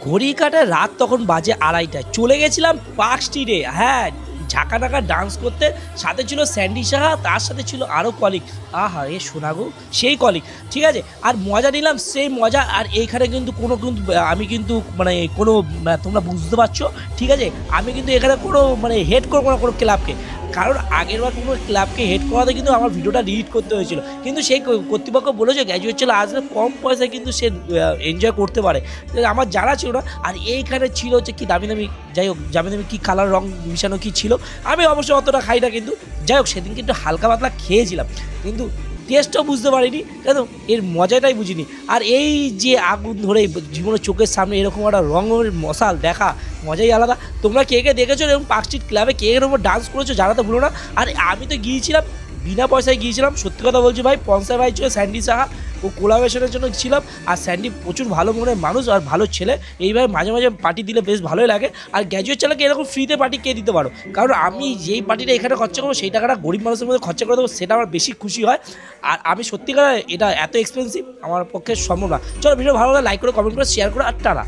ঘড়ি কাটায় রাত তখন বাজে 2:30টায় চলে গেছিলাম পার্ক স্ট্রিটে। হ্যাঁ, ঝাঁকা টাকা ডান্স করতে। সাথে ছিল স্যান্ডি সাহা, তার সাথে ছিল আরও কলিগ। আহা এ শোনাগো সেই কলিগ, ঠিক আছে। আর মজা নিলাম সেই মজা। আর এইখানে কিন্তু আমি কিন্তু মানে কোনো তোমরা বুঝতে পারছো, ঠিক আছে। আমি কিন্তু এখানে কোনো হেড করবো না কোনো ক্লাবকে, কারণ আগেরবার কোনো ক্লাবকে হেড করাতে কিন্তু আমার ভিডিওটা ডিলিট করতে হয়েছিল। কিন্তু সেই কর্তৃপক্ষ বলেছে গ্র্যাজুয়েট ছেলে আসলে কম পয়সায় কিন্তু সে এনজয় করতে পারে। আমার জানা ছিল না। আর এইখানে ছিল হচ্ছে কি দামি দামি, যাই হোক দামি দামি কী কালার রং মিশানো কী ছিল, আমি অবশ্যই অতটা খাই না। কিন্তু যাই হোক সেদিন কিন্তু হালকা পাতলা খেয়েছিলাম, কিন্তু টেস্টও বুঝতে পারিনি, কেন এর মজাটাই বুঝিনি। আর এই যে আগুন ধরে জীবনের চোখের সামনে এরকম একটা রঙের মশাল দেখা মজাই আলাদা। তোমরা কে কে দেখেছো এরকম পার্ক স্ট্রিট ক্লাবে, কে এর উপর ডান্স করেছো জানাতে ভুলো না। আর আমি তো গিয়েছিলাম বিনা পয়সায় গিয়েছিলাম, সত্যি কথা বলছি ভাই। পঞ্চায়েত ভাই ছিল স্যান্ডি সাহা, ও কোলাবোরেশনের জন্য ছিলাম। আর স্যান্ডি প্রচুর ভালো মনের মানুষ আর ভালো ছেলে। এইভাবে মাঝে মাঝে পার্টি দিলে বেশ ভালোই লাগে। আর গ্র্যাজুয়েট ছেলেকে এরকম ফ্রিতে পার্টি কে দিতে পারো, কারণ আমি যেই পার্টিটা এখানে খরচা করবো সেই টাকাটা গরিব মানুষের মধ্যে খরচা করে দেবো, সেটা আমার বেশি খুশি হয়। আর আমি সত্যিকার এটা এত এক্সপেন্সিভ আমার পক্ষে সম্ভব না। চলো ভিডিও ভালো লাগে লাইক করে, কমেন্ট করে, শেয়ার করে, আর টানা।